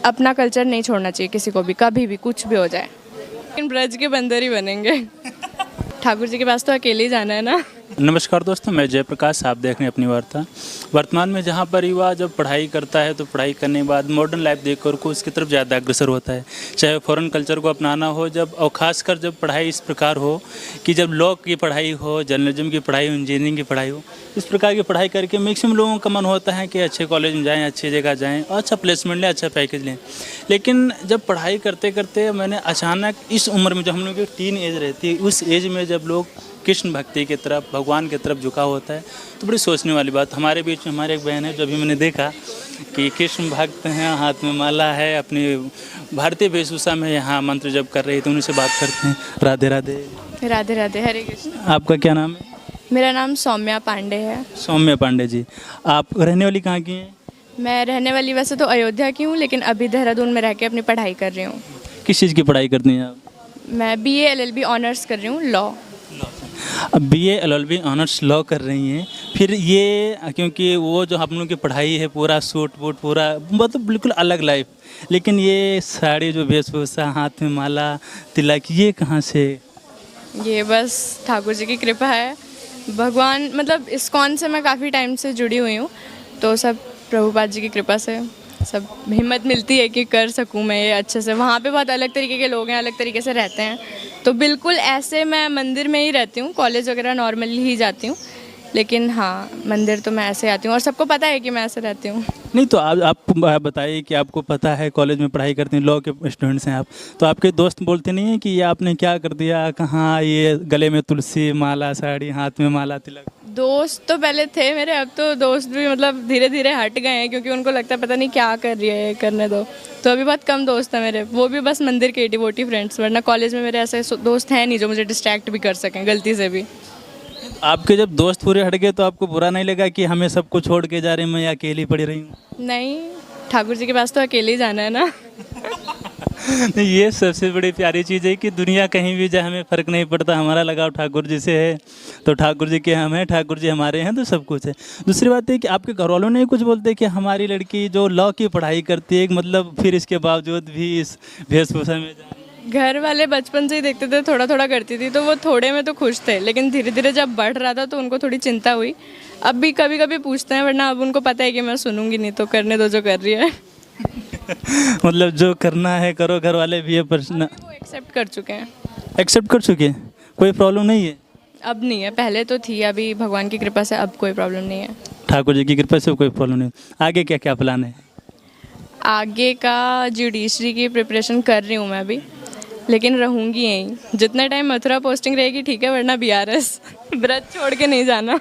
अपना कल्चर नहीं छोड़ना चाहिए किसी को भी, कभी भी कुछ भी हो जाए। लेकिन ब्रज के बंदर ही बनेंगे। ठाकुर जी के पास तो अकेले ही जाना है ना। नमस्कार दोस्तों, मैं जयप्रकाश, आप देख रहे हैं अपनी वार्ता। वर्तमान में जहाँ पर युवा जब पढ़ाई करता है तो पढ़ाई करने के बाद मॉडर्न लाइफ देखकर को उसकी तरफ ज़्यादा अग्रसर होता है, चाहे फॉरेन कल्चर को अपनाना हो जब, और ख़ासकर जब पढ़ाई इस प्रकार हो कि जब लॉ की पढ़ाई हो, जर्नलिज्म की पढ़ाई हो, इंजीनियरिंग की पढ़ाई हो, इस प्रकार की पढ़ाई करके मैक्सिमम लोगों का मन होता है कि अच्छे कॉलेज में जाएँ, अच्छी जगह जाएँ और अच्छा प्लेसमेंट लें, अच्छा पैकेज लें। लेकिन जब पढ़ाई करते करते मैंने अचानक इस उम्र में, जो हम लोग की टीन एज रहती है, उस एज में जब लोग कृष्ण भक्ति की तरफ, भगवान की तरफ झुकाव होता है तो बड़ी सोचने वाली बात। हमारे बीच में हमारे एक बहन है, जो अभी मैंने देखा कि कृष्ण भक्त हैं, हाथ में माला है, अपनी भारतीय वेशभूषा में यहाँ मंत्र जप कर रही, तो उनसे बात करते हैं। राधे राधे। राधे राधे, हरे कृष्ण। आपका क्या नाम है? मेरा नाम सौम्या पांडे है। सौम्या पांडे जी। आप रहने वाली कहाँ की हैं? मैं रहने वाली वैसे तो अयोध्या की हूँ, लेकिन अभी देहरादून में रह के अपनी पढ़ाई कर रही हूँ। किस चीज़ की पढ़ाई करती हैं आप? मैं BA LLB ऑनर्स कर रही हूँ, लॉ। अब BA LLB ऑनर्स लॉ कर रही हैं, फिर ये क्योंकि वो जो हम लोग की पढ़ाई है पूरा सूट बूट पूरा मतलब बिल्कुल अलग लाइफ, लेकिन ये साड़ी जो वेशभूषा, हाथ में माला, तिलक, ये कहाँ से? ये बस ठाकुर जी की कृपा है। भगवान मतलब इस्कॉन से मैं काफ़ी टाइम से जुड़ी हुई हूँ, तो सब प्रभुपाद जी की कृपा से सब हिम्मत मिलती है कि कर सकूँ मैं ये अच्छे से। वहाँ पे बहुत अलग तरीके के लोग हैं, अलग तरीके से रहते हैं, तो बिल्कुल ऐसे मैं मंदिर में ही रहती हूँ, कॉलेज वगैरह नॉर्मली ही जाती हूँ, लेकिन हाँ मंदिर तो मैं ऐसे आती हूँ और सबको पता है कि मैं ऐसे रहती हूँ। नहीं तो आप बताइए कि आपको पता है कॉलेज में पढ़ाई करते हैं, लॉ के स्टूडेंट्स हैं आप, तो आपके दोस्त बोलते नहीं हैं कि ये आपने क्या कर दिया, कहाँ ये गले में तुलसी माला, साड़ी, हाथ में माला, तिलक? दोस्त तो पहले थे मेरे, अब तो दोस्त भी मतलब धीरे धीरे हट गए हैं, क्योंकि उनको लगता है पता नहीं क्या कर रही है, करने दो। तो अभी बहुत कम दोस्त हैं मेरे, वो भी बस मंदिर के डिवोटी फ्रेंड्स, वरना कॉलेज में मेरे ऐसे दोस्त हैं नहीं जो मुझे डिस्ट्रैक्ट भी कर सकें गलती से भी। आपके जब दोस्त पूरे हट गए तो आपको बुरा नहीं लगा कि हमें सबको छोड़ के जा रहे हैं, मैं अकेली पड़ी रही हूँ? नहीं, ठाकुर जी के पास तो अकेले ही जाना है ना। नहीं, ये सबसे बड़ी प्यारी चीज़ है कि दुनिया कहीं भी जाए हमें फ़र्क नहीं पड़ता, हमारा लगाव ठाकुर जी से है, तो ठाकुर जी के हम हैं, ठाकुर जी हमारे हैं, तो सब कुछ है। दूसरी बात है कि आपके घर वालों ने कुछ बोलते कि हमारी लड़की जो लॉ की पढ़ाई करती है, मतलब फिर इसके बावजूद भी इस वेशभूषा में जा। घर वाले बचपन से ही देखते थे, थोड़ा थोड़ा करती थी, तो वो थोड़े में तो खुश थे, लेकिन धीरे धीरे जब बढ़ रहा था तो उनको थोड़ी चिंता हुई। अब भी कभी कभी पूछते हैं, वरना अब उनको पता है कि मैं सुनूंगी नहीं, तो करने दो जो कर रही है। मतलब जो करना है करो, घर वाले भी ये प्रश्न वो एक्सेप्ट कर चुके हैं। एक्सेप्ट कर चुके हैं, कोई प्रॉब्लम नहीं है? अब नहीं है, पहले तो थी, अभी भगवान की कृपा से अब कोई प्रॉब्लम नहीं है। ठाकुर जी की कृपा से कोई प्रॉब्लम नहीं। आगे क्या क्या प्लान है? आगे का जुडिशरी की प्रिपरेशन कर रही हूँ मैं अभी, लेकिन रहूँगी यहीं जितना टाइम मथुरा पोस्टिंग रहेगी, ठीक है, वरना BRS ब्रज छोड़ के नहीं जाना।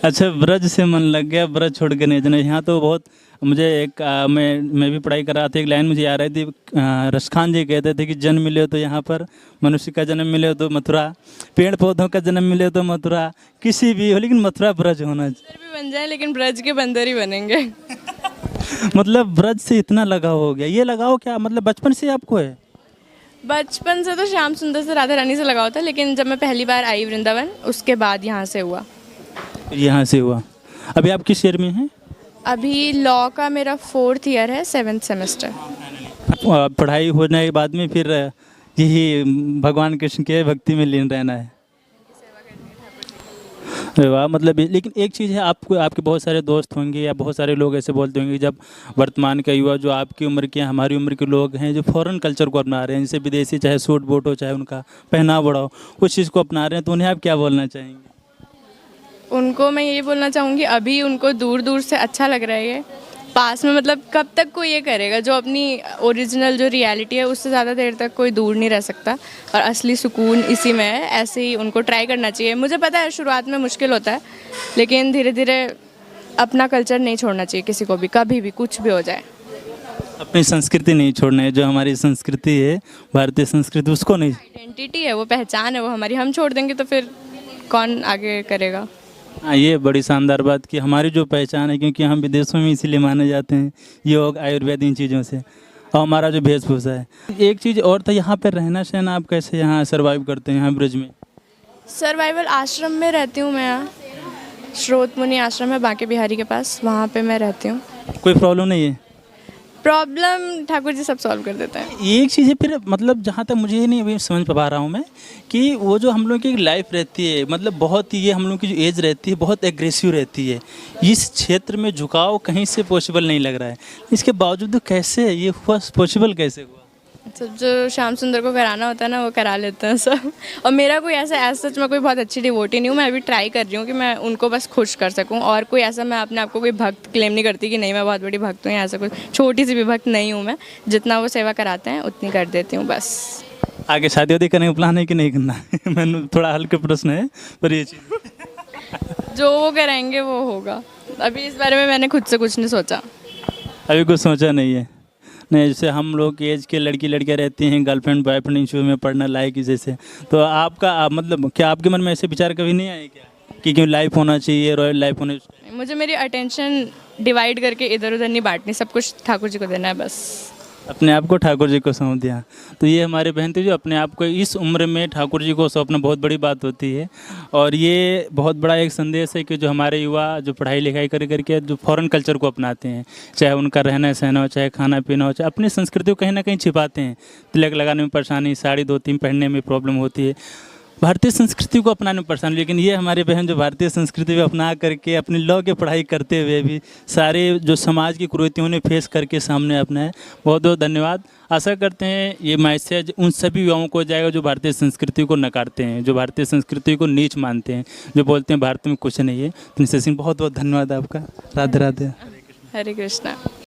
अच्छा, ब्रज से मन लग गया, ब्रज छोड़ के नहीं जाना। यहाँ तो बहुत मुझे एक मैं भी पढ़ाई कर रहा था, एक लाइन मुझे आ रही थी, रसखान जी कहते थे कि जन्म मिले तो यहाँ पर, मनुष्य का जन्म मिले तो मथुरा, पेड़ पौधों का जन्म मिले तो मथुरा, किसी भी हो लेकिन मथुरा ब्रज होना चाहिए। भी बन जाए, लेकिन ब्रज के बंदर ही बनेंगे। मतलब ब्रज से इतना लगाव हो गया, ये लगाव क्या मतलब बचपन से आपको है? बचपन से तो श्याम सुंदर से, राधा रानी से लगाव था, लेकिन जब मैं पहली बार आई वृंदावन, उसके बाद यहाँ से हुआ। यहाँ से हुआ। अभी आप किस ईयर में हैं? अभी लॉ का मेरा 4th ईयर है, 7th सेमेस्टर। पढ़ाई होने के बाद में फिर यही भगवान कृष्ण के भक्ति में लीन रहना है। अरे वाह, मतलब लेकिन एक चीज़ है, आपको आपके बहुत सारे दोस्त होंगे या बहुत सारे लोग ऐसे बोलते होंगे, जब वर्तमान का युवा जो आपकी उम्र के, हमारी उम्र के लोग हैं, जो फॉरेन कल्चर को अपना रहे हैं, जैसे विदेशी, चाहे सूट बूट हो, चाहे उनका पहनावा बड़ा हो, कुछ चीज़ को अपना रहे हैं, तो उन्हें आप क्या बोलना चाहेंगे? उनको मैं ये बोलना चाहूँगी, अभी उनको दूर दूर से अच्छा लग रहा है ये, पास में मतलब कब तक कोई ये करेगा, जो अपनी ओरिजिनल जो रियलिटी है उससे ज़्यादा देर तक कोई दूर नहीं रह सकता, और असली सुकून इसी में है। ऐसे ही उनको ट्राई करना चाहिए। मुझे पता है शुरुआत में मुश्किल होता है, लेकिन धीरे धीरे अपना कल्चर नहीं छोड़ना चाहिए किसी को भी, कभी भी कुछ भी हो जाए। अपनी संस्कृति नहीं छोड़ना है, जो हमारी संस्कृति है, भारतीय संस्कृति, उसको नहीं। आइडेंटिटी है, वो पहचान है, वो हमारी, हम छोड़ देंगे तो फिर कौन आगे करेगा। हाँ, ये बड़ी शानदार बात कि हमारी जो पहचान है, क्योंकि हम विदेशों में इसीलिए माने जाते हैं, योग, आयुर्वेद, इन चीज़ों से, और हमारा जो वेशभूषा है। एक चीज़ और था, यहाँ पर रहना सहना आप कैसे यहाँ सर्वाइव करते हैं, यहाँ ब्रज में? सर्वाइवल आश्रम में रहती हूँ मैं, यहाँ स्रोत मुनि आश्रम है बांके बिहारी के पास, वहाँ पे मैं रहती हूँ। कोई प्रॉब्लम नहीं है? प्रॉब्लम ठाकुर जी सब सॉल्व कर देते हैं। एक चीज़ है फिर, मतलब जहाँ तक मुझे ये नहीं अभी समझ पा रहा हूँ मैं, कि वो जो हम लोग की लाइफ रहती है, मतलब बहुत ही, ये हम लोग की जो एज रहती है बहुत एग्रेसिव रहती है, इस क्षेत्र में झुकाव कहीं से पॉसिबल नहीं लग रहा है। इसके बावजूद कैसे ये हुआ, पॉसिबल कैसे हुआ? सब जो श्याम सुंदर को कराना होता है ना, वो करा लेते हैं सब। और मेरा कोई ऐसा सच में कोई बहुत अच्छी डिवोटी नहीं हूँ, मैं अभी ट्राई कर रही हूँ कि मैं उनको बस खुश कर सकूँ। और कोई ऐसा, मैं अपने आप को कोई भक्त क्लेम नहीं करती कि नहीं मैं बहुत बड़ी भक्त हूँ, या ऐसा कुछ छोटी सी भी भक्त नहीं हूँ मैं। जितना वो सेवा कराते हैं उतनी कर देती हूँ बस। आगे शादी वादी करने का प्लान है कि नहीं करना है? मैंने थोड़ा हल्के प्रश्न है पर ये चीज़ जो वो कराएंगे वो होगा। अभी इस बारे में मैंने खुद से कुछ नहीं सोचा। अभी कुछ सोचा नहीं है। नहीं, जैसे हम लोग की एज के लड़कियाँ रहती हैं, गर्लफ्रेंड बॉयफ्रेंड इशू में पढ़ना लायक ही, जैसे तो आपका मतलब क्या आपके मन में ऐसे विचार कभी नहीं आए क्या कि क्यों लाइफ होना चाहिए, रॉयल लाइफ होना चाहिए? मुझे मेरी अटेंशन डिवाइड करके इधर उधर नहीं बांटनी, सब कुछ ठाकुर जी को देना है बस। अपने आप को ठाकुर जी को सौंप दिया। तो ये हमारे बहन थी, जो अपने आप को इस उम्र में ठाकुर जी को सौंपना बहुत बड़ी बात होती है। और ये बहुत बड़ा एक संदेश है कि जो हमारे युवा जो पढ़ाई लिखाई कर करके जो फॉरेन कल्चर को अपनाते हैं, चाहे उनका रहना सहना हो, चाहे खाना पीना हो, चाहे अपनी संस्कृति को कहीं ना कहीं छिपाते हैं। तिलक लगाने में परेशानी, साड़ी धोती पहनने में प्रॉब्लम होती है, भारतीय संस्कृति को अपनाने में परेशान। लेकिन ये हमारे बहन जो भारतीय संस्कृति को अपना करके अपनी लॉ की पढ़ाई करते हुए भी सारे जो समाज की कुरीतियों ने फेस करके सामने अपना है। बहुत बहुत धन्यवाद। आशा करते हैं ये मैसेज उन सभी युवाओं को जाएगा जो भारतीय संस्कृति को नकारते हैं, जो भारतीय संस्कृति को नीच मानते हैं, जो बोलते हैं भारत में कुछ नहीं है। तो निशा सिंह, बहुत बहुत धन्यवाद आपका। राधे राधे। हरे कृष्णा।